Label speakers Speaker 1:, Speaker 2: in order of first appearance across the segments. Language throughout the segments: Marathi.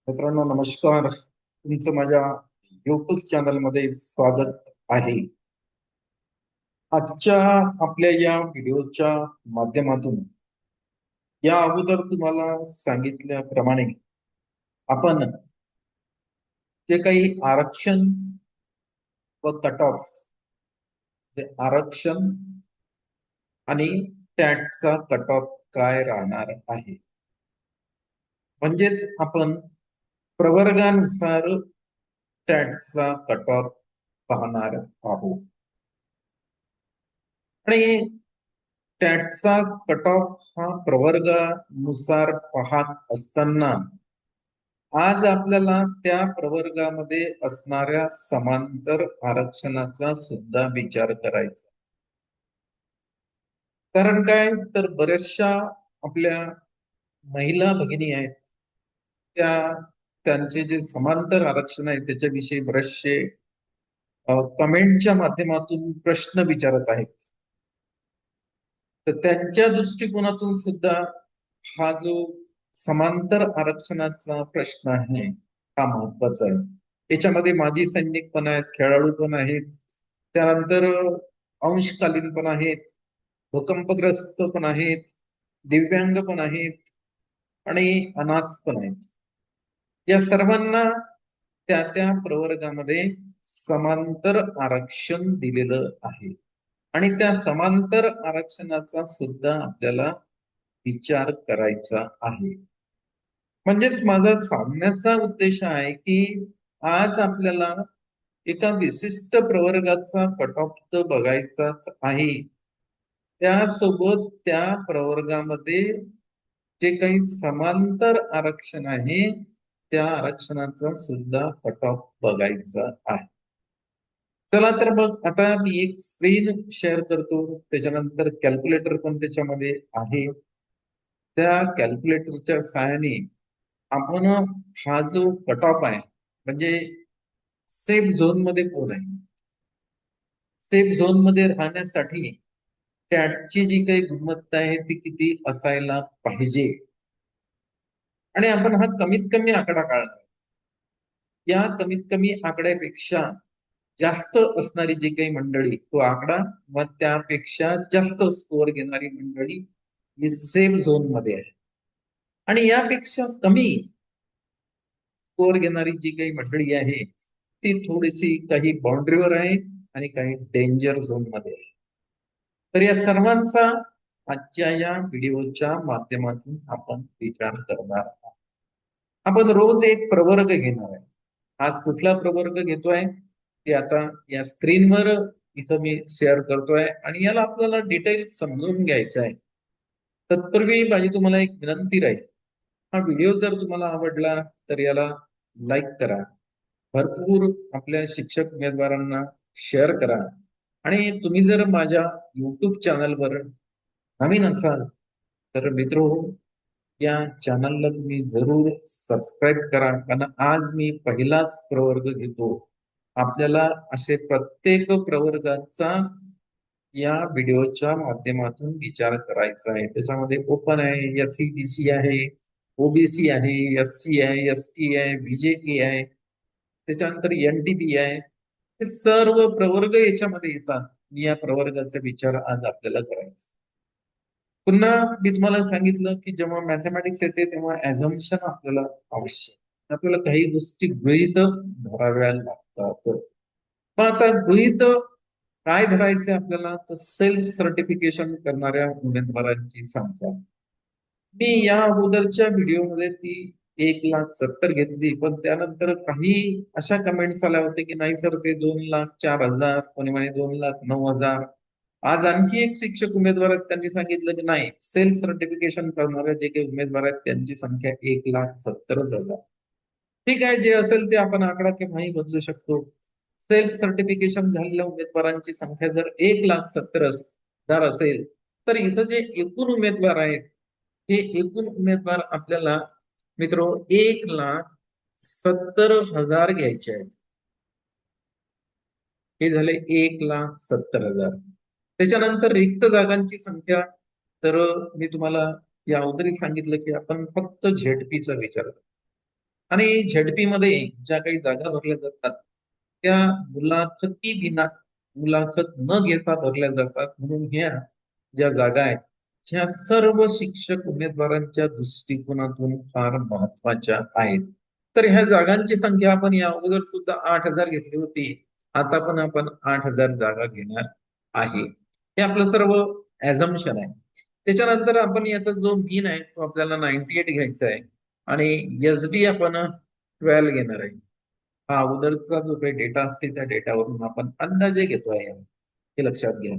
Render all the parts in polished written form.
Speaker 1: मित्रांनो नमस्कार. तुमचं माझ्या युट्यूब चॅनल मध्ये स्वागत आहे. आजच्या आपल्या या व्हिडिओच्या माध्यमातून या अगोदर तुम्हाला सांगितल्याप्रमाणे आपण जे काही आरक्षण व कट ऑफ, आरक्षण आणि टॅटचा कट ऑफ काय राहणार आहे, म्हणजेच आपण प्रवर्गानुसार टॅटचा कट ऑफ पाहणार आहोत. आणि टॅटचा कट ऑफ हा प्रवर्गानुसार पाहत असताना आज आपल्याला त्या प्रवर्गामध्ये असणाऱ्या समांतर आरक्षणाचा सुद्धा विचार करायचा. कारण काय तर बऱ्याचशा आपल्या महिला भगिनी आहेत, त्यांचे जे समांतर आरक्षण आहे त्याच्याविषयी बरेचसे कमेंटच्या माध्यमातून प्रश्न विचारत आहेत. तर त्यांच्या दृष्टिकोनातून सुद्धा हा जो समांतर आरक्षणाचा प्रश्न आहे हा महत्वाचा आहे. याच्यामध्ये माजी सैनिक पण आहेत, खेळाडू पण आहेत, त्यानंतर अंशकालीन पण आहेत, भूकंपग्रस्त पण आहेत, दिव्यांग पण आहेत आणि अनाथ पण आहेत. या सर्वांना त्या त्या प्रवर्गामध्ये समांतर आरक्षण दिलेलं आहे आणि त्या समांतर आरक्षणाचा सुद्धा आपल्याला विचार करायचा आहे. म्हणजेच माझा सांगण्याचा उद्देश आहे की आज आपल्याला एका विशिष्ट प्रवर्गाचा कट ऑफ तर बघायचाच आहे, त्यासोबत त्या प्रवर्गामध्ये जे काही समांतर आरक्षण आहे त्या आरक्षणाचा सुद्धा कट ऑफ बघायचा आहे. चला तर मग आता मी एक स्क्रीन शेअर करतो, त्याच्यानंतर कॅल्क्युलेटर पण त्याच्यामध्ये आहे. त्या कॅल्क्युलेटरच्या सहाय्याने आपण हा जो कट ऑफ आहे, म्हणजे सेफ झोन मध्ये कोण आहे, सेफ झोन मध्ये राहण्यासाठी टॅटची जी काही गुणवत्ता आहे ती किती असायला पाहिजे आणि आपण हा कमीत कमी आकडा काढला. या कमीत कमी आकड्यापेक्षा जास्त असणारी जी काही मंडळी तो आकडा व त्यापेक्षा जास्त स्कोअर घेणारी मंडळी ही सेफ झोन मध्ये आहे आणि यापेक्षा कमी स्कोअर घेणारी जी काही मंडळी आहे ती थोडीशी काही बाउंड्रीवर आहे आणि काही डेंजर झोन मध्ये आहे. तर या सर्वांचा आजच्या या व्हिडिओच्या माध्यमातून आपण विचार करणार आहोत. आपण रोज एक प्रवर्ग घेणार आहे. आज कुठला प्रवर्ग घेतोय ते आता या स्क्रीनवर इथं मी शेअर करतोय आणि याला आपल्याला डिटेल्स समजून घ्यायचं आहे. तत्पूर्वी माझी तुम्हाला एक विनंती राहील, हा व्हिडिओ जर तुम्हाला आवडला तर याला लाईक करा, भरपूर आपल्या शिक्षक उमेदवारांना शेअर करा आणि तुम्ही जर माझ्या युट्यूब चॅनलवर नवीन असाल तर मित्रहो या चॅनलला तुम्ही जरूर सबस्क्राईब करा, कारण आज मी पहिलाच प्रवर्ग घेतो. आपल्याला असे प्रत्येक प्रवर्गाचा या व्हिडिओच्या माध्यमातून विचार करायचा आहे. त्याच्यामध्ये ओपन आहे, एससी बीसी आहे, ओबीसी आहे, एससी आहे, एसटी आहे, बीजेपी आहे, त्याच्यानंतर एनटीबी आहे. हे सर्व प्रवर्ग याच्यामध्ये येतात. या प्रवर्गाचा विचार आज आपल्याला करायचा. पुन्हा मी तुम्हाला सांगितलं की जेव्हा मॅथमॅटिक्स येते तेव्हा ऍझम्पशन आपल्याला आवश्यक, आपल्याला काही गोष्टी गृहीत धराव्या लागतात. मग आता गृहीत काय धरायचे आपल्याला, तर सेल्फ सर्टिफिकेशन करणाऱ्या उमेदवारांची संख्या. मी या अगोदरच्या व्हिडिओमध्ये ती 1,70,000 घेतली, पण त्यानंतर काही अशा कमेंट्स आल्या होत्या की नाही सर ते 2,04,000, कोणी म्हणे 2,09,000. आज आणखी एक शिक्षक उमेदवार आहेत, त्यांनी सांगितलं की नाही, सेल्फ सर्टिफिकेशन करणारे जे काही उमेदवार आहेत त्यांची संख्या 1,70,000. ठीक आहे, जे असेल ते आपण आकडा केव्हाही बदलू शकतो. सेल्फ सर्टिफिकेशन झालेल्या उमेदवारांची संख्या जर 1,70,000 असेल तर इथं जे एकूण उमेदवार आहेत हे एकूण उमेदवार आपल्याला मित्र 1,70,000 घ्यायचे आहेत. हे झाले 1,70,000. त्याच्यानंतर रिक्त जागांची संख्या, तर मी तुम्हाला या अगोदरच सांगितलं की आपण फक्त झेडपीचा विचार करतो. आणि झेडपी मध्ये ज्या काही जागा भरल्या जातात त्या मुलाखत न घेता भरल्या जातात. म्हणून ह्या ज्या जागा आहेत ह्या सर्व शिक्षक उमेदवारांच्या दृष्टिकोनातून फार महत्वाच्या आहेत. तर ह्या जागांची संख्या आपण या अगोदर सुद्धा 8,000 घेतली होती. आता पण आपण 8,000 जागा घेणार आहे. हे आपलं सर्व ऍझम्पशन आहे. त्याच्यानंतर आपण याचा जो मीन आहे तो आपल्याला 98 घ्यायचा आहे आणि एसडी आपण 12 घेणार आहे. हा अगोदरचा जो काही डेटा असते त्या डेटावरून आपण अंदाजे घेतोय हे लक्षात घ्या.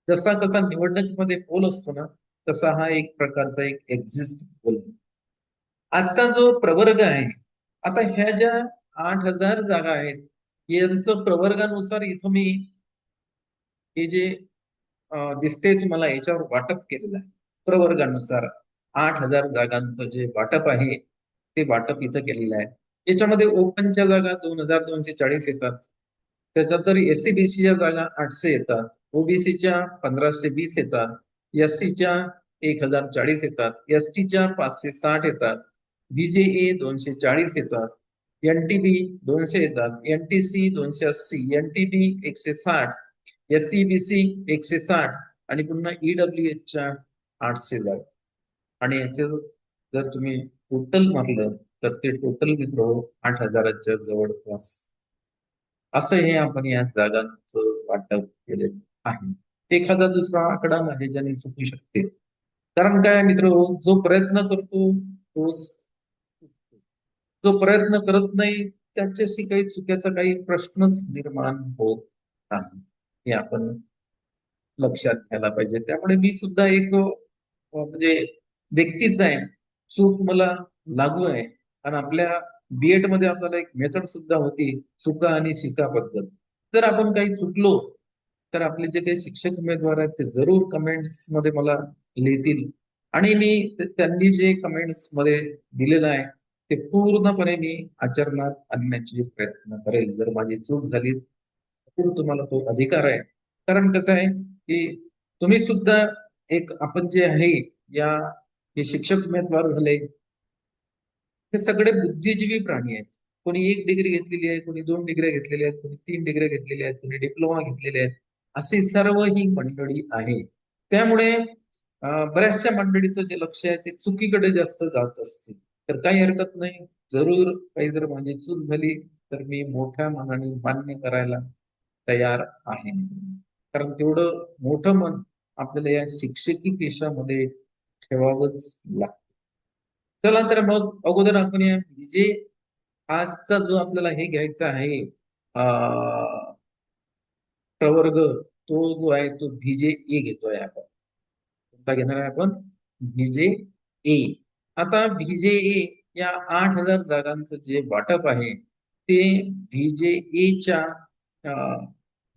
Speaker 1: जसा कसा निवडणुकीमध्ये पोल असतो ना तसा हा एक प्रकारचा एक एक्झिस्ट पोल. आजचा जो प्रवर्ग आहे, आता ह्या ज्या 8,000 जागा आहेत यांचं प्रवर्गानुसार इथं मी हे जे दिसते तुम्हाला याच्यावर वाटप केलेलं आहे. प्रवर्गानुसार 8,000 जागांचं जे वाटप आहे ते वाटप इथं केलेलं आहे. याच्यामध्ये ओपनच्या जागा 2,240 येतात. त्याच्यानंतर एससीबीसीच्या जागा 800 येतात. ओबीसीच्या 1,520 येतात. एससीच्या 1,040 येतात. एसटीच्या 560 येतात. बीजेए 240 येतात. एनटीबी 200 येतात. एनटीसी 280. एनटीडी 160. एससीबीसी 160 आणि पुन्हा ईडब्ल्यूएचच्या 800 जागा. आणि याचे जर तुम्ही टोटल मारलं तर ते टोटल मित्र 8,000च्या जवळपास असं हे आपण या जागांचं वाटप केलेलं आहे. एखादा दुसरा आकडा माझ्याच्याने चुकू शकते. कारण काय मित्र, जो प्रयत्न करतो तोच चुकतो. जो प्रयत्न करत नाही त्याच्याशी काही चुकीचा काही प्रश्नच निर्माण होत नाही. हे आपण लक्षात घ्यायला पाहिजे. त्यामुळे मी सुद्धा एक म्हणजे व्यक्तीच आहे. चूक मला लागू आहे. आणि आपल्या बीएड मध्ये आपल्याला एक मेथड सुद्धा होती, चुका आणि शिका पद्धत. जर आपण काही चुकलो तर आपले जे काही शिक्षक उमेदवार आहेत ते जरूर कमेंट्स मध्ये मला लिहितील आणि मी त्यांनी जे कमेंट्स मध्ये दिलेलं आहे ते पूर्णपणे मी आचरणात आणण्याचे प्रयत्न करेल. जर माझी चूक झाली तर तुम्हाला तो अधिकार आहे. कारण कसं आहे की तुम्ही सुद्धा एक आपण जे आहे या हे शिक्षक उमेदवार झाले हे सगळे बुद्धिजीवी प्राणी आहेत. कोणी 1 डिग्री घेतलेली आहे, कोणी 2 डिग्र्या घेतलेल्या आहेत, कोणी 3 डिग्र्या घेतलेल्या आहेत, कोणी डिप्लोमा घेतलेले आहेत. अशी सर्व ही मंडळी आहे. त्यामुळे बऱ्याचशा मंडळीचं जे लक्ष आहे ते चुकीकडे जास्त जात असते. तर काही हरकत नाही. जरूर काही जर माझी चूक झाली तर मी मोठ्या मनाने मान्य करायला तयार आहे. कारण तेवढं मोठं मन आपल्याला या शिक्षकी पेशामध्ये ठेवावंच लागतं. चला तर मग अगोदर आपण या जे आजचा जो आपल्याला हे घ्यायचा आहे प्रवर्ग, तो जो आहे तो व्हीजे ए घेतोय आपण. कोणता घेणार आहे आपण? व्हीजे ए. आता व्हीजे ए या 8,000 जागांचं जे वाटप आहे ते व्हीजे ए च्या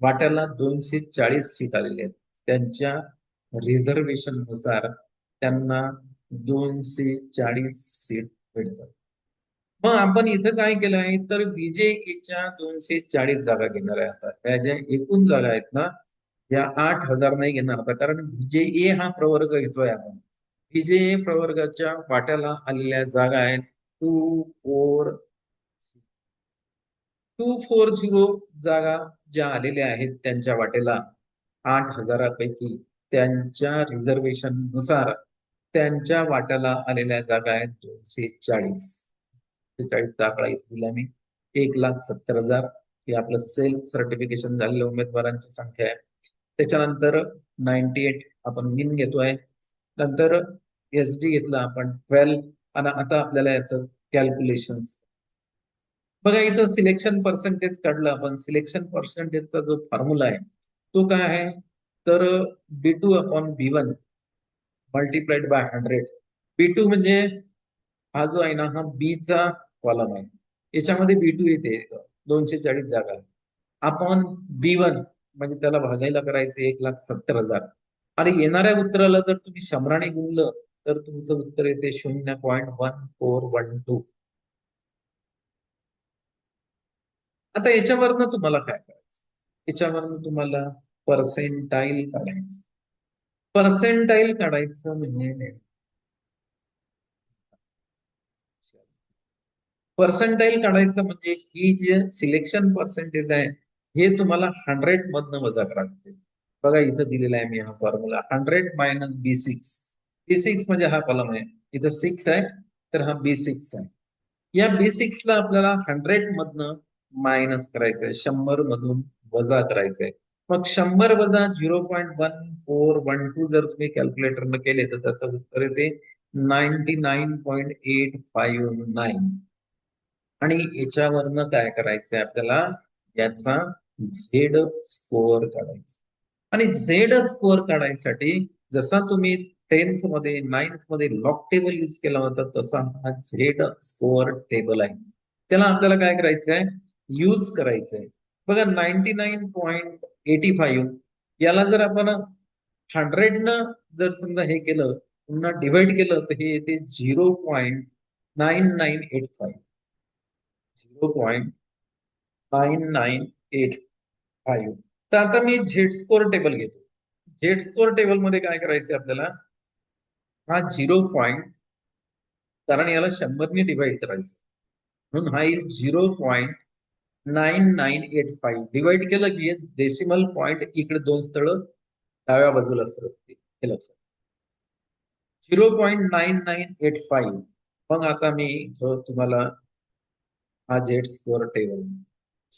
Speaker 1: वाट्याला 240 सीट आलेले आहेत. त्यांच्या रिझर्वेशन नुसार त्यांना 240 सीट मिळतात. मग आपण इथं काय केलं आहे तर बीजेएच्या 240 जागा घेणार आहे. आता त्या ज्या एकूण जागा आहेत ना या 8,000 नाही घेणार आता, कारण बीजेए हा प्रवर्ग घेतोय आपण. बीजेए प्रवर्गाच्या वाट्याला आलेल्या जागा आहेत 240 जागा ज्या आलेल्या आहेत त्यांच्या वाटेला 8,000पैकी त्यांच्या रिझर्वेशन नुसार त्यांच्या वाट्याला आलेल्या जागा आहेत 240. 40 दाखला इथे दिला मी. 1,70,000 ही आपलं सेल्फ सर्टिफिकेशन झालेल्या उमेदवारांची संख्या आहे. त्याच्यानंतर 98 आपण मीन घेतोय. नंतर एसडी घेतला आपण 12 आणि आता आपल्याला याचं कॅल्क्युलेशन बघा. इथं सिलेक्शन पर्सेंटेज काढलं आपण. सिलेक्शन पर्सेंटेजचा जो फॉर्म्युला आहे तो काय आहे तर B2 upon B1 multiplied by 100. B2 म्हणजे हा जो आहे ना हा बी चा कॉलम आहे. याच्यामध्ये B2 येते 240 जागा अपॉन B1 म्हणजे त्याला भागायला करायचे 1,70,000 आणि येणाऱ्या उत्तराला जर तुम्ही 100ने गुणलं तर तुमचं उत्तर येते 0.1412. आता याच्यावरनं तुम्हाला काय करायचं? याच्यावरनं तुम्हाला पर्सेंटाईल काढायचं. पर्सेंटाईल काढायचं म्हणजे पर्सेंटाईल काढायचं म्हणजे ही जे सिलेक्शन पर्सेंटेज आहे हे तुम्हाला 100 मधनं वजा करावं लागते. बघा इथं दिलेला आहे मी हा फॉर्म्युला 100 मायनस B6. B6 म्हणजे हा कॉलम आहे, इथं 6 आहे तर हा B6 आहे. या B6 ला आपल्याला 100 मधनं मायनस करायचंय, 100 मधून वजा करायचंय. मग 100 वजा 0.1412 जर तुम्ही कॅल्क्युलेटरनं केले तर त्याचं उत्तर येते 99.859. आणि याच्यावरनं काय करायचंय आपल्याला, याचा झेड स्कोअर काढायचा. आणि झेड स्कोअर काढायसाठी जसा तुम्ही 10th मध्ये 9th मध्ये लॉग टेबल यूज केला होता तसा हा झेड स्कोअर टेबल आहे. त्याला आपल्याला काय करायचंय, यूज करायचंय. बघा 99.85 याला जर आपण 100 न जर समजा हे केलं, पुन्हा डिवाइड केलं तर हे येते 0.9985. 0.9985. तर आता मी झेड स्कोअर टेबल घेतो. झेड स्कोअर टेबल मध्ये काय करायचं आपल्याला, हा 0. कारण याला 100 ने डिवाइड करायचं म्हणून हा येईल 0.9985. डिवाइड केलं की डेसिमल पॉइंट इकडे 2 स्थळ डाव्या बाजूला असतात, हे लक्षात. 0.9985. मग आता मी तुम्हाला हा झेड स्कोअर टेबल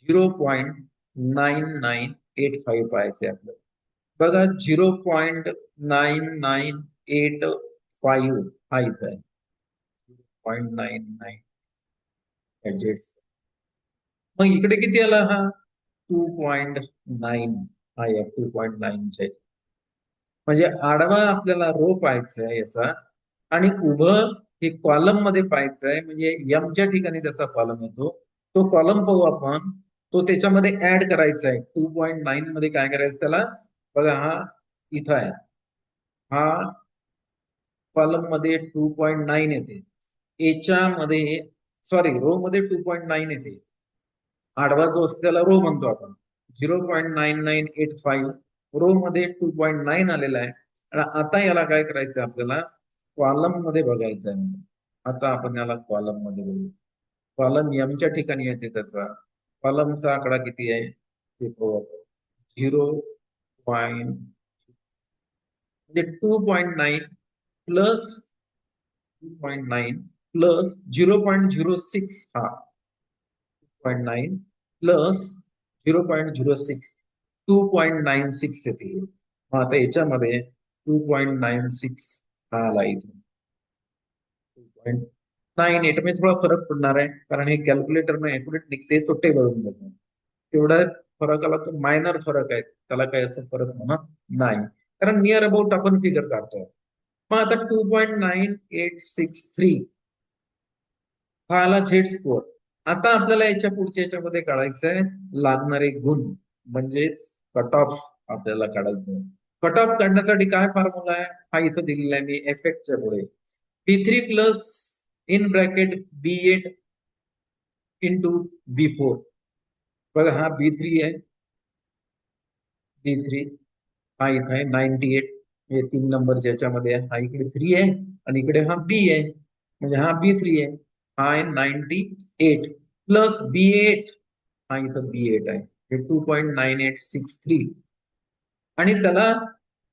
Speaker 1: 0.9985 पाहायचे आपल्याला. बघा 0.9985 हा इथं आहे. 0.99 जेट्स. मग इकडे किती आला हा 2.9 हा या 2.9च्या म्हणजे आडवा आपल्याला रो पाहायचा आहे याचा आणि उभं हे कॉलम मध्ये पाहायचं आहे. म्हणजे एमच्या ठिकाणी त्याचा कॉलम येतो, तो कॉलम पाहू आपण. तो त्याच्यामध्ये ऍड करायचा आहे 2.9 मध्ये. काय करायचं त्याला, बघा हा इथं आहे, हा कॉलम मध्ये 2.9 येते, याच्यामध्ये सॉरी रो मध्ये 2.9 येते. आडवा जो असतो त्याला रो म्हणतो आपण. 0.9985 रो मध्ये 2.9 आलेला आहे. आणि आता याला काय करायचं आपल्याला, कॉलम मध्ये बघायचं आहे. आता आपण याला कॉलम मध्ये बघू. कॉलम एमच्या ठिकाणी येते त्याचा. कॉलमचा आकडा किती आहे ते पाहू आपण. 0. म्हणजे 2.9 प्लस 2.9 प्लस 0.06 हा 2.9 प्लस 0.06 2.96 येते. मग आता याच्यामध्ये 2.96 हा आला इथे 2.98 मध्ये थोडा फरक पडणार आहे कारण हे कॅल्क्युलेटर न ऍक्युरेट निघते, तो टेबल जातो. तेवढा फरक आला तो मायनर फरक आहे, त्याला काही असं फरक म्हणत नाही कारण नियर अबाउट आपण फिगर काढतोय. मग आता 2.9863 हा आला झेड स्कोअर. आता आपल्याला याच्या पुढच्या याच्यामध्ये काढायचंय लागणारे गुण म्हणजेच कट ऑफ आपल्याला काढायचं. कट ऑफ काढण्यासाठी काय फॉर्म्युला आहे हा इथं दिलेला आहे मी एफएक्टच्या पुढे. B3 plus in bracket B8 into B4. बघा हा B3 आहे, B3 हा इथं आहे 98. हे 3 नंबरच्या याच्यामध्ये आहे. हा इकडे 3 आहे आणि इकडे हा B आहे म्हणजे हा B3 आहे. हा आहे 98 प्लस B8. हा इथं B8 आहे, हे 2.9863 आणि त्याला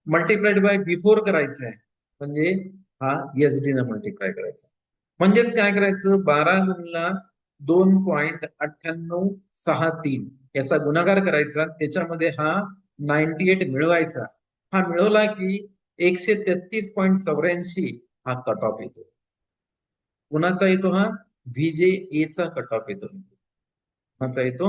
Speaker 1: मल्टिप्लाइड बाय B4 करायचं आहे म्हणजे हा SD न मल्टिप्लाय करायचा. म्हणजेच काय करायचं, 12 गुणला 2.9863 याचा गुणाकार करायचा, त्याच्यामध्ये हा 98 मिळवायचा. हा मिळवला की 133.84 हा कट ऑफ येतो. कुणाचा येतो हा VJ चा कट ऑफ येतो. कुणाचा येतो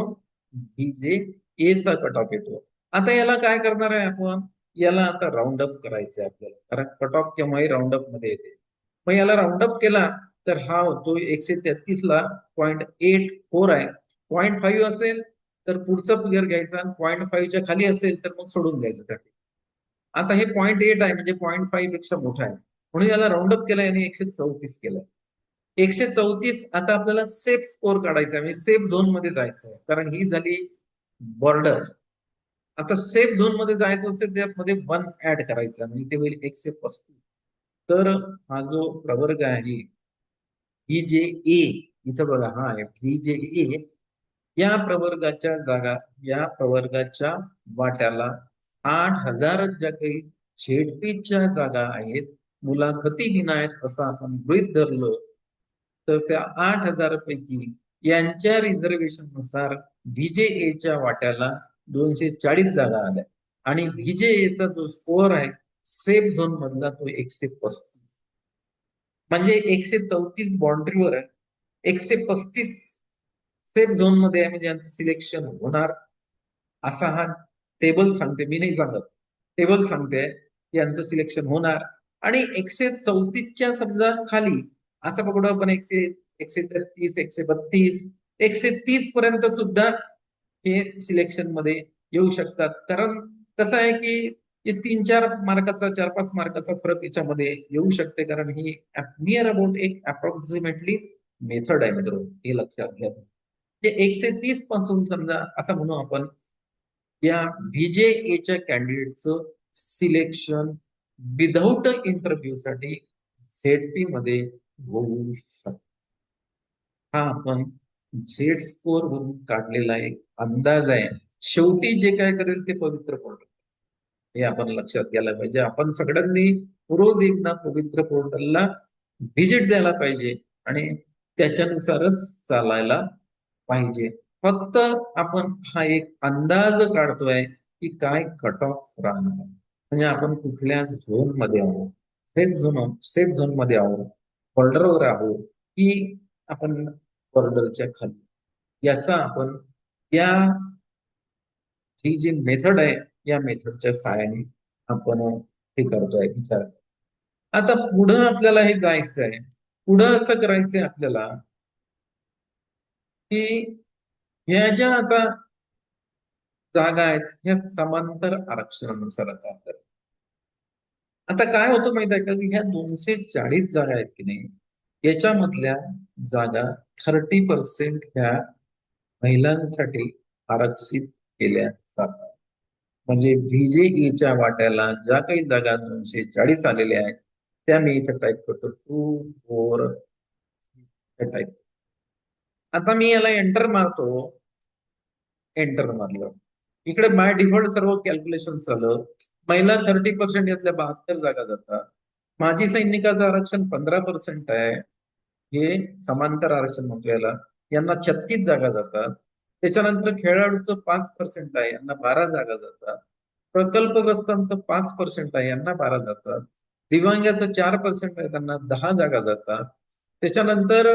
Speaker 1: VJ चा कट ऑफ येतो. आता याला काय करणार आहे आपण, याला आता राऊंड अप करायचं आहे आपल्याला कारण कट ऑफ केव्हाही राऊंड अप मध्ये येते. मग याला राऊंड अप केला तर हा होतो 133 ला 0.84 आहे. 0.5 असेल तर पुढचा फिगर घ्यायचा, 0.5च्या खाली असेल तर मग सोडून द्यायचं त्यासाठी. आता हे 0.8 आहे म्हणजे 0.5 पेक्षा मोठा आहे म्हणून याला राऊंड अप केलाय आणि 134 केलाय. 134. आता आपल्याला सेफ स्कोअर काढायचा आहे म्हणजे सेफ झोन मध्ये जायचं आहे कारण ही झाली बॉर्डर. आता सेफ झोन मध्ये जायचं असेल त्यामध्ये 1 ऍड करायचा म्हणजे ते होईल 135. तर हा जो प्रवर्ग आहे ही जे ए इथं बघा हा आहे VJA या प्रवर्गाच्या जागा, या प्रवर्गाच्या वाट्याला 8,000 ज्या काही झेडपीच्या जागा आहेत, मुलाखती विनायक असं आपण गृहीत धरलं, तर त्या 8,000 पैकी यांच्या रिझर्वेशन नुसार VJAच्या वाट्याला 240 जागा आल्या आणि VJAचा जो स्कोअर आहे सेफ झोन मधला तो 135, म्हणजे 134 बाउंड्रीवर आहे, 135 सेफ झोन मध्ये आहे, म्हणजे यांचं सिलेक्शन होणार असा हा टेबल सांगते, मी नाही सांगत, टेबल सांगते यांचं सिलेक्शन होणार. आणि 134च्या समजा खाली असं पकडू आपण 133, 132, 130 पर्यंत सुद्धा हे सिलेक्शन मध्ये येऊ शकतात. कारण कसं आहे की 3-4 मार्काचा, 4-5 मार्काचा फरक याच्यामध्ये येऊ शकते, कारण ही नियर अबाउट एक अप्रॉक्सिमेटली मेथड आहे मित्र, हे लक्षात घ्या. 130 पासून समजा असं म्हणू आपण या VJAच्या कॅन्डिडेटचं सिलेक्शन विदाऊट इंटरव्ह्यू साठी ZP मध्ये होऊ शकतं. हा आपण झेड स्कोअर वरून काढलेला एक अंदाज आहे. शेवटी जे काय करेल ते पवित्र पोर्टल, हे आपण लक्षात घ्यायला पाहिजे. आपण सगळ्यांनी रोज एकदा पवित्र पोर्टलला व्हिजिट द्यायला पाहिजे आणि त्याच्यानुसारच चालायला पाहिजे. फक्त आपण हा एक अंदाज काढतोय की काय कट ऑफ राहणार, म्हणजे आपण कुठल्या झोन मध्ये आहोत, सेफ झोन मध्ये आहोत, बॉर्डरवर आहोत की आपण बॉर्डरच्या खाली, याचा आपण या ही जी मेथड आहे या मेथडच्या सहाय्याने आपण हे करतोय विचार. आता पुढं आपल्याला हे जायचं आहे, पुढं असं करायचंय आपल्याला की ह्या ज्या आता जागा आहेत ह्या समांतर आरक्षणानुसार आता काय होतं माहित आहे का, की ह्या 240 जागा आहेत की नाही, याच्यामधल्या जागा 30% ह्या महिलांसाठी आरक्षित केल्या जातात. म्हणजे VJAच्या वाट्याला ज्या काही जागा 240 आलेल्या आहेत त्या मी इथे टाईप करतो 2, 4 टाईप. आता मी याला एंटर मारतो, एंटर मारलं, इकडे बाय डिफॉल्ट सर्व कॅल्क्युलेशन झालं. महिला 30% यातल्या 72 जागा जातात. माजी सैनिकाचं आरक्षण 15% आहे, हे समांतर आरक्षण म्हणतो याला, यांना 36 जागा जातात. त्याच्यानंतर खेळाडूचं 5% आहे, यांना 12 जागा जातात. प्रकल्पग्रस्तांचं 5% आहे, यांना 12 जातात. दिव्यांगाचं 4% आहे, त्यांना 10 जागा जातात. त्याच्यानंतर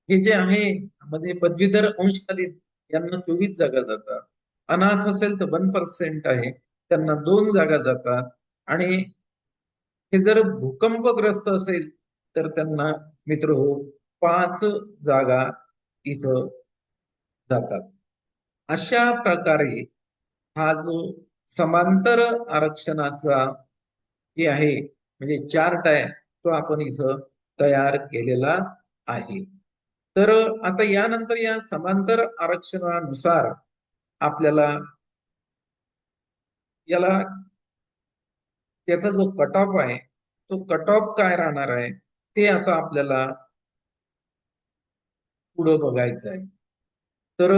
Speaker 1: हे जे आहे म्हणजे पदवीधर अंशकालीन यांना 24 जागा जातात. अनाथ असेल तर 1% आहे, त्यांना 2 जागा जातात. आणि हे जर भूकंपग्रस्त असेल तर त्यांना मित्र हो 5 जागा इथं जातात. अशा प्रकारे हा जो समांतर आरक्षणाचा हे आहे म्हणजे चार्ट आहे तो आपण इथं तयार केलेला आहे. तर आता यानंतर या समांतर आरक्षणानुसार आपल्याला याला त्याचा जो कट ऑफ आहे तो कट ऑफ काय राहणार आहे ते आता आपल्याला पुढं बघायचं आहे. तर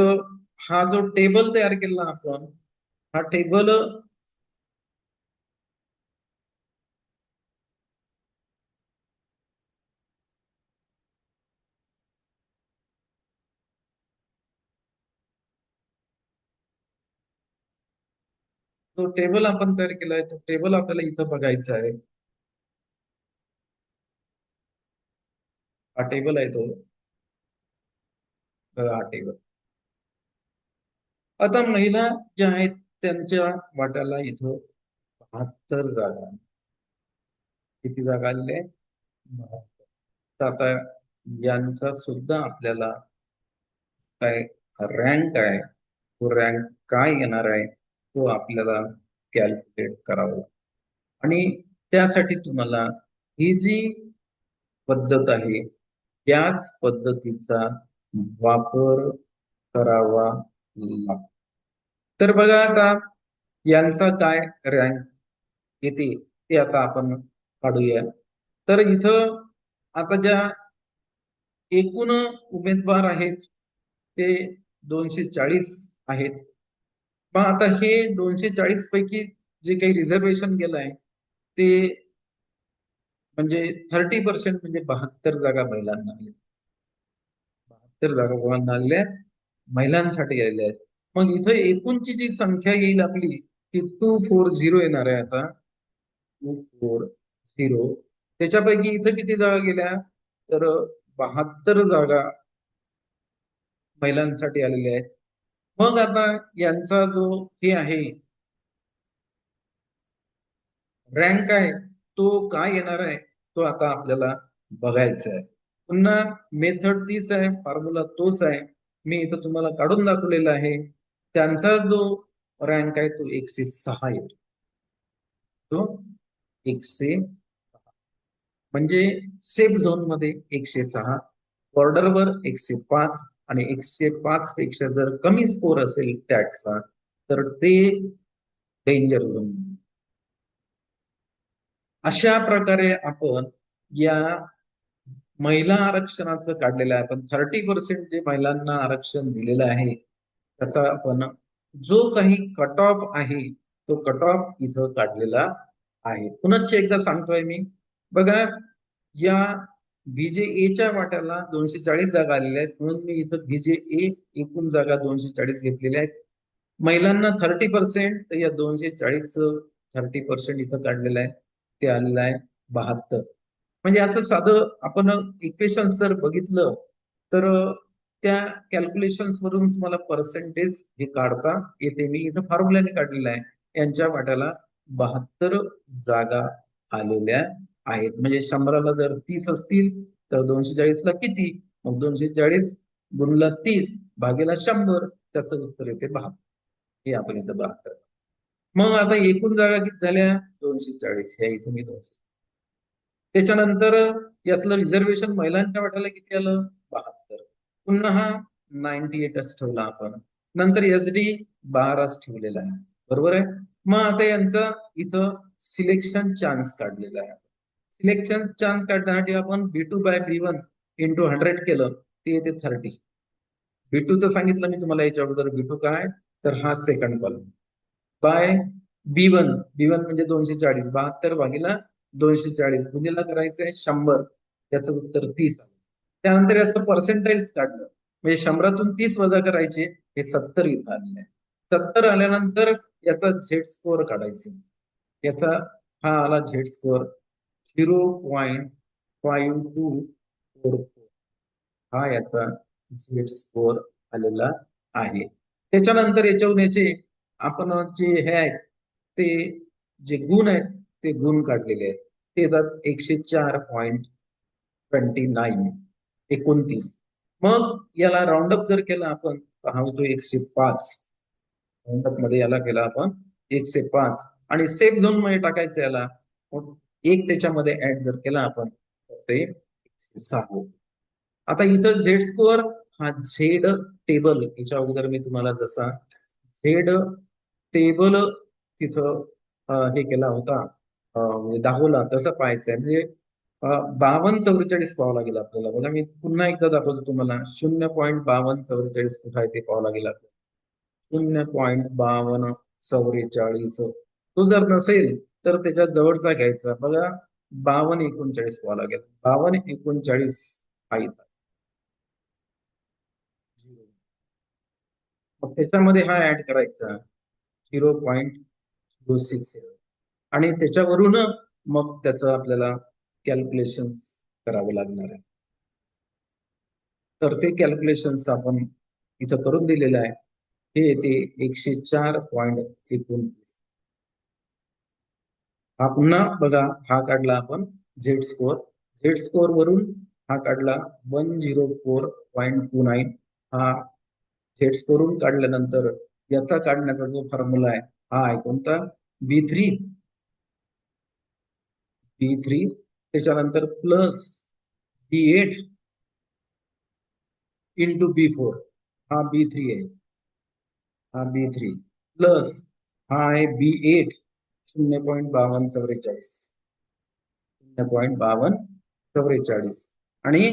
Speaker 1: हा जो टेबल तयार केला आपण, हा टेबल तो टेबल आपण तयार केलाय, तो टेबल आपल्याला इथं बघायचा आहे. हा टेबल आहे तो, हा टेबल. आता महिला ज्या आहेत त्यांच्या वाट्याला इथं 72 जागा, किती जागा आलेल्या आहेत 72. तर आता यांचा सुद्धा आपल्याला काय रँक आहे, तो रँक काय येणार आहे तो आपल्याला कॅल्क्युलेट करावा. आणि त्यासाठी तुम्हाला ही जी पद्धत आहे त्याच पद्धतीचा वापर करावा लागतो. तर बघा आता यांचा काय रँक येते ते आता आपण काढूया. तर इथं आता ज्या एकूण उमेदवार आहेत ते 240 आहेत. मग आता हे 240 पैकी जे काही रिझर्वेशन गेलंय ते म्हणजे 30% म्हणजे 72 जागा महिलांना आल्या. 72 जागा कोणाला आलेल्या महिलांसाठी आलेल्या आहेत. मग इथं एकूणची जी संख्या येईल आपली ती 240 येणार आहे आता. 240. त्याच्यापैकी इथं किती जागा गेल्या तर 72 जागा महिलांसाठी आलेल्या आहेत. मग आता यांचा जो हे आहे रँक आहे तो काय येणार आहे तो आता आपल्याला बघायचा आहे. पुन्हा मेथड तीच आहे, फॉर्म्युला तोच आहे. मी इथं तुम्हाला काढून दाखवलेला आहे. त्यांचा जो रँक आहे तो 106 येतो. तो 106 म्हणजे सेफ झोन मध्ये 106, बॉर्डरवर 105 आणि 105 पेक्षा जर कमी स्कोर असेल टॅटचा तर ते डेंजर झोन. अशा प्रकारे आपण या महिला आरक्षणाचं काढलेलं आहे. आपण 30% जे महिलांना आरक्षण दिलेलं आहे तसा आपण जो काही कट ऑफ आहे तो कट ऑफ इथं काढलेला आहे. पुनश्च एकदा सांगतोय मी, बघा या बीजेएच्या वाट्याला 240 जागा आलेल्या आहेत म्हणून मी इथं बीजेए एकूण जागा 240 घेतलेल्या आहेत. महिलांना 30% तर या 240 30% इथं काढलेलं आहे ते आलेलं आहे 72. म्हणजे असं साधं आपण इक्वेशन जर बघितलं तर त्या कॅल्क्युलेशन्स वरून तुम्हाला पर्सेंटेज हे काढता येते. मी इथं फॉर्म्युल्याने काढलेलं आहे. यांच्या वाट्याला 72 जागा आलेल्या आहेत. म्हणजे 100ला जर 30 असतील तर 240ला किती, मग 240 गुणला 30 भागेला 100 त्याचं उत्तर येते 72. हे आपण इथं 72. मग आता एकूण जागा किती झाल्या 240, ह्या इथं मी 200. त्याच्यानंतर यातलं रिझर्वेशन महिलांच्या वाट्याला किती आलं 72. पुन्हा हा 98च ठेवला आपण. नंतर एसडी 12च ठेवलेला आहे. बरोबर आहे. मग आता यांचा इथं सिलेक्शन चान्स काढलेला आहे. सिलेक्शन चान्स काढण्यासाठी आपण B2 बाय B1 इंटू 100 केलं ते येते 30. B2 तर सांगितलं मी तुम्हाला याच्या अगोदर. B2 काय तर हा सेकंड कॉलम बाय B1 म्हणजे 240, 72 भागीला 240 गुणिला करायचंय 100, त्याचं उत्तर 30. त्यानंतर याचं पर्सेंटाइज काढलं म्हणजे 100तून 30 वजा करायचे, हे 70 इथं आलेलं आहे. 70 आल्यानंतर याचा झेड स्कोअर काढायचा. याचा हा आला झेड स्कोअर 0.5244. हा याचा झेड स्कोअर आलेला आहे. त्याच्यानंतर याच्याहून याचे आपण जे हे आहेत ते जे गुण आहेत ते गुण काढलेले आहेत. ते येतात 104.29. मग याला राऊंडअप जर केला आपण तर हा होतो 105. राऊंडअप मध्ये याला केला आपण 105 आणि सेफ झोन मध्ये टाकायचं याला. मग एक त्याच्यामध्ये ऍड जर केला आपण तर ते 106. आता इथं झेड स्कोअर हा झेड टेबल, याच्या अगोदर मी तुम्हाला जसा झेड टेबल तिथं हे केला होता म्हणजे दाखवला तसं पाहायचंय. म्हणजे 5244 पाहावं लागेल आपल्याला. बघा मी पुन्हा एकदा दाखवतो तुम्हाला. 0.5244 कुठं आहे ते पाहावं लागेल आपल्याला. 0.5244 तो जर नसेल तर त्याच्या जवळचा घ्यायचा. बघा 5239 पाहावं लागेल. 5239 हा इथं. मग त्याच्यामध्ये हा ऍड करायचा 0.067 आणि त्याच्यावरून मग त्याचं आपल्याला कॅल्क्युलेशन करावं लागणार आहे. तर ते कॅल्क्युलेशन्स आपण इथं करून दिलेलं आहे. हे येते 104.29. हा पुन्हा बघा हा काढला आपण झेड स्कोअर. झेड स्कोअर वरून हा काढला 104.29. हा झेड स्कोअरून काढल्यानंतर याचा काढण्याचा जो फॉर्म्युला आहे हा आहे कोणता B3 त्याच्यानंतर प्लस B8 इंटू B4. हा B3 आहे. हा B3 प्लस हा आहे B8 0.5244. 0.5244 आणि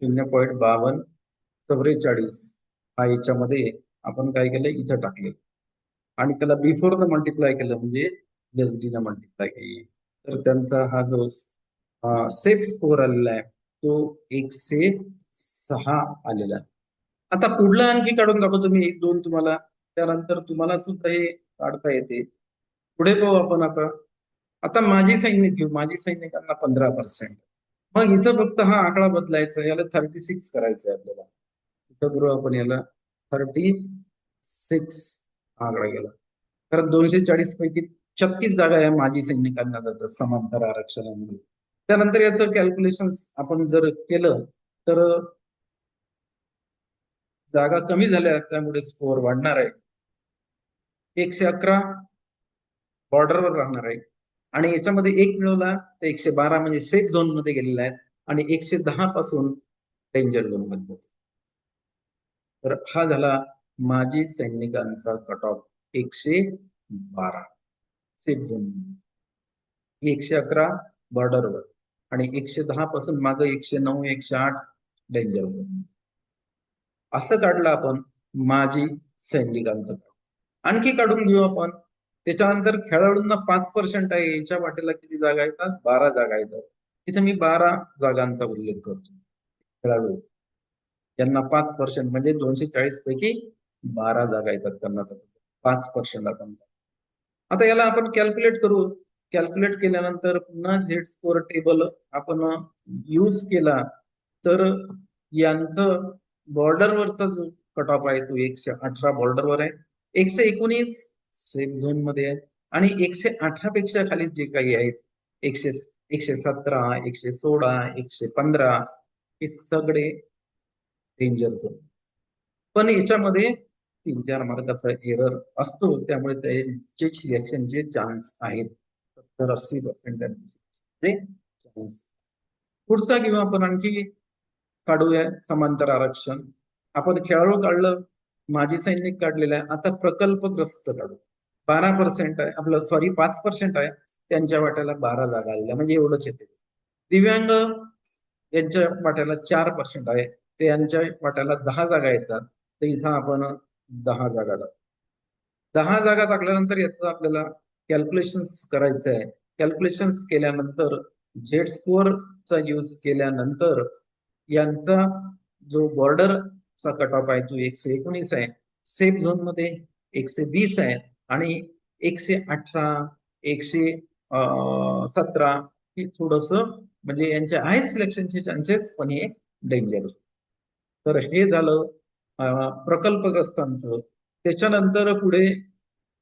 Speaker 1: 0.5244 हा याच्यामध्ये आपण काय केलं इथं टाकले आणि त्याला बिफोर द मल्टिप्लाय केलं म्हणजे SD न मल्टिप्लाय केली तर त्यांचा हा जो सेफ स्कोर आलेला आहे तो 106 आलेला आहे. आता पुढला आणखी काढून दाखवतो मी एक दोन तुम्हाला, त्यानंतर तुम्हाला सुद्धा हे काढता येते. पुढे पाहू आपण आता. आता माजी सैनिक घेऊ, माजी सैनिकांना 15%. मग इथं फक्त हा आकडा बदलायचा, याला 36 करायचं आहे आपल्याला. इथं करू आपण याला 36 आकडा गेला. कारण 240 पैकी 36 जागा या माजी सैनिकांना जातात समांतर आरक्षणामध्ये. त्यानंतर याचं कॅल्क्युलेशन आपण जर केलं तर जागा कमी झाल्या त्यामुळे स्कोअर वाढणार आहे. 111 बॉर्डरवर राहणार आहे आणि याच्यामध्ये एक मिळवला तर 112 म्हणजे सेफ झोन मध्ये गेलेला आहे आणि 110 पासून डेंजर झोन मध्ये जातो. तर हा झाला माजी सैनिकांचा कट ऑफ 112 सेफ झोन, 111 बॉर्डरवर आणि 110 पासून माग 109 108 डेंजर झोन. असं काढलं आपण माजी सैनिकांचं. आणखी काढून घेऊ आपण. त्याच्यानंतर खेळाडूंना 5% आहे, याच्या वाटेला किती जागा येतात? 12 जागा येतात. इथे मी 12 जागांचा उल्लेख करतो. खेळाडू यांना 5% म्हणजे 240 पैकी 12 जागा येतात त्यांना, 5% आपण. आता याला आपण कॅल्क्युलेट करू. कॅल्क्युलेट केल्यानंतर पुन्हा झेड स्कोर टेबल आपण यूज केला तर यांचं बॉर्डरवरचा जो कट ऑफ आहे तो 118 बॉर्डरवर आहे, 119 सेफ झोन मध्ये आहे आणि 118 पेक्षा खाली जे काही आहेत 117 116 115 हे सगळे डेंजर झोन. पण याच्यामध्ये 3-4 मार्काचा एरर असतो, त्यामुळे त्याचे सिलेक्शनचे चान्स आहेत 70-80% चान्स. पुढचा घेऊ आपण आणखी काढूया समांतर आरक्षण. आपण खेळाडू काढलं, माजी सैनिक काढलेला आहे. आता प्रकल्पग्रस्त काढू. 12% आहे आपलं, सॉरी 5% आहे, त्यांच्या वाट्याला 12 जागा आलेल्या म्हणजे एवढंच येते. दिव्यांग यांच्या वाट्याला 4% आहे, ते यांच्या वाट्याला 10 जागा येतात. तर इथं आपण 10 जागा टाकू. 10 जागा टाकल्यानंतर याचं आपल्याला कॅल्क्युलेशन करायचं आहे. कॅल्क्युलेशन केल्यानंतर झेड स्कोअरचा यूज केल्यानंतर यांचा जो बॉर्डरचा कट ऑफ आहे तो 119 आहे, सेफ झोन मध्ये 120 आहे आणि 118 117 हे थोडस म्हणजे यांचे आहे सिलेक्शनचे चान्सेस, पण हे डेंजर. तर हे झालं प्रकल्पग्रस्तांचं. त्याच्यानंतर पुढे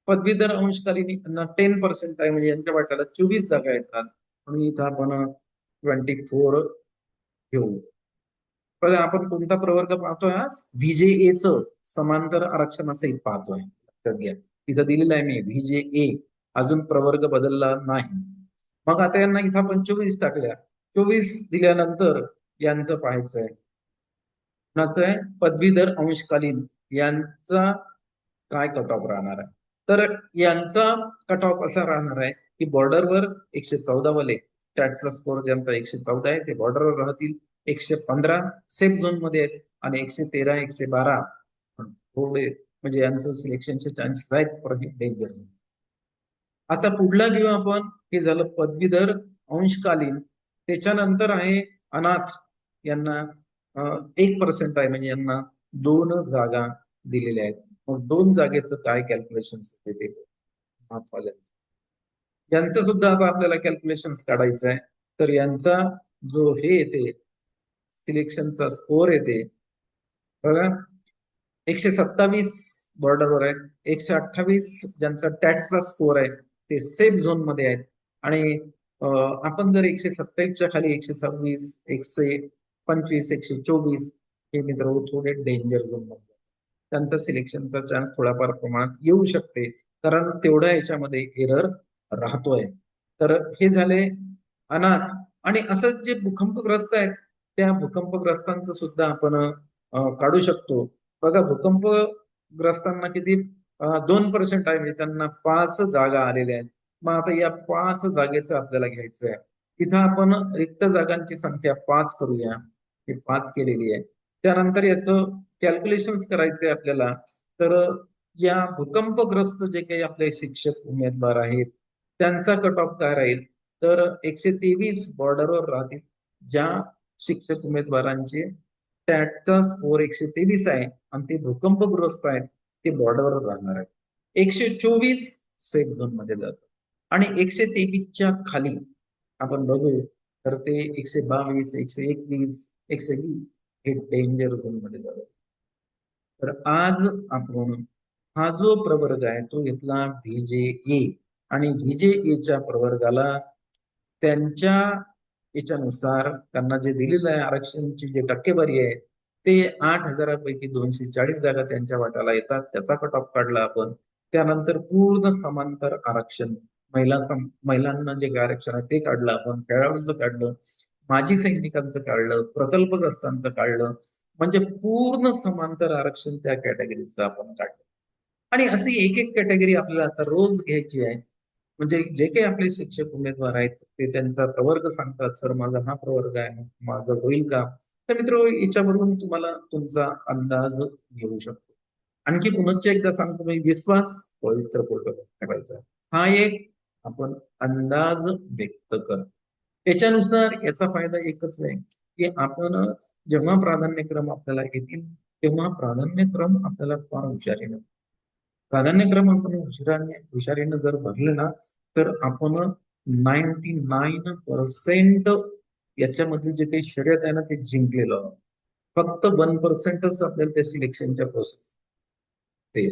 Speaker 1: पदवीधर अंशकालीन 10% आहे म्हणजे यांच्या वाट्याला 24 जागा येतात म्हणून इथं आपण 24 घेऊ. बघा आपण कोणता प्रवर्ग पाहतोय आज? VJA च समांतर आरक्षणासहित पाहतोय. लक्षात घ्या, इथं दिलेलं आहे मी VJA, अजून प्रवर्ग बदलला नाही. मग आता यांना इथं आपण 24 टाकल्या. 24 दिल्यानंतर यांचं पाहायचं आहे, कुणाचं आहे? पदवीधर अंशकालीन यांचा काय कट ऑफ राहणार आहे. तर यांचा कट ऑफ असा राहणार आहे की बॉर्डरवर 114 वाले, टॅटचा स्कोर ज्यांचा 114 आहे ते बॉर्डरवर राहतील. 115 सेफ झोन मध्ये आहेत आणि 113 112 थोडे म्हणजे यांचं सिलेक्शनचे चान्सेस आहेत, पण हे डेंजर. आता पुढला घेऊ आपण. हे झालं पदवीधर अंशकालीन. त्याच्यानंतर आहे अनाथ, यांना 1% आहे म्हणजे यांना 2 जागा दिलेल्या आहेत. मग 2 जागेचं काय कॅल्क्युलेशन होते ते अनाथवाल्यांचं. यांचं सुद्धा आता आपल्याला कॅल्क्युलेशन काढायचं आहे. तर यांचा जो हे येते सिलेक्शनचा स्कोर येते बघा, 127 बॉर्डरवर आहेत, 128 ज्यांचा टॅटचा स्कोर आहे ते सेफ झोन मध्ये आहेत आणि आपण जर 127च्या खाली 126 125 124 हे मित्र थोडे डेंजर झोन मध्ये, त्यांचा सिलेक्शनचा चान्स थोडाफार प्रमाणात येऊ शकते कारण तेवढ्या याच्यामध्ये एरर राहतोय. तर हे झाले अनाथ. आणि असंच जे भूकंपग्रस्त आहेत त्या भूकंपग्रस्तांचं सुद्धा आपण काढू शकतो. बघा भूकंपग्रस्तांना किती 2% आहे म्हणजे त्यांना 5 जागा आलेल्या आहेत. मग आता या 5 जागेचं आपल्याला घ्यायचं आहे. इथं आपण रिक्त जागांची संख्या 5 करूया. हे पास केलेली आहे. त्यानंतर याचं कॅल्क्युलेशन करायचे आपल्याला, तर या भूकंपग्रस्त जे काही आपले शिक्षक उमेदवार आहेत त्यांचा कट ऑफ काय राहील, तर 123 बॉर्डरवर राहतील. ज्या शिक्षक उमेदवारांचे टॅटचा स्कोर 123 आहे आणि ते भूकंपग्रस्त आहेत ते बॉर्डरवर राहणार आहेत. 124 सेफ झोन मध्ये जातात आणि 123च्या खाली आपण बघू तर ते 122, 121, 120 हे डेंजर झोन मध्ये जातात. तर आज आपण हा जो प्रवर्ग आहे तो घेतला VJA आणि VJA प्रवर्गाला त्यांच्या याच्यानुसार त्यांना जे दिलेलं आहे आरक्षणची जे टक्केवारी आहे ते 8,000पैकी 240 जागा त्यांच्या वाट्याला येतात. त्याचा कट ऑफ काढला आपण. त्यानंतर पूर्ण समांतर आरक्षण महिलांना जे आरक्षण आहे ते काढलं आपण, खेळाडूचं काढलं, माजी सैनिकांचं काढलं, प्रकल्पग्रस्तांचं काढलं, म्हणजे पूर्ण समांतर आरक्षण त्या कॅटेगरीचं आपण काढलं. आणि अशी एक एक कॅटेगरी आपल्याला आता रोज घ्यायची आहे. म्हणजे जे काही आपले शिक्षक उमेदवार आहेत ते त्यांचा प्रवर्ग सांगतात, सर माझा हा प्रवर्ग आहे, माझं होईल का? तर मित्र, याच्यावरून तुम्हाला तुमचा अंदाज घेऊ शकतो. आणखी पुनश्च एकदा सांगतो मी, विश्वास पवित्र ठेवायचा. हा एक आपण अंदाज व्यक्त कर. याच्यानुसार याचा फायदा एकच आहे की आपण जेव्हा प्राधान्यक्रम आपल्याला येतील तेव्हा प्राधान्यक्रम आपल्याला फार हुशारीने, प्राधान्यक्रम आपण हुशारीनं जर भरले ना तर आपण 99% याच्यामध्ये जे काही शर्यत आहे ना ते जिंकलेलो आहोत. फक्त 1%च आपल्याला त्या सिलेक्शनच्या प्रोसेस ते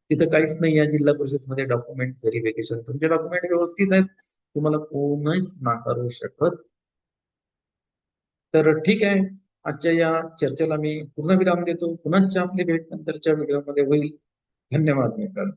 Speaker 1: तिथं काहीच नाही आहे. जिल्हा परिषद मध्ये डॉक्युमेंट व्हेरिफिकेशन, तुमचे डॉक्युमेंट व्यवस्थित आहेत, तुम्हाला कोणच नाकारू शकत. तर ठीक आहे, आजच्या या चर्चेला मी पूर्ण विराम देतो. पुन्हा आपली भेट नंतरच्या व्हिडिओमध्ये होईल. धन्यवाद मित्रांनो.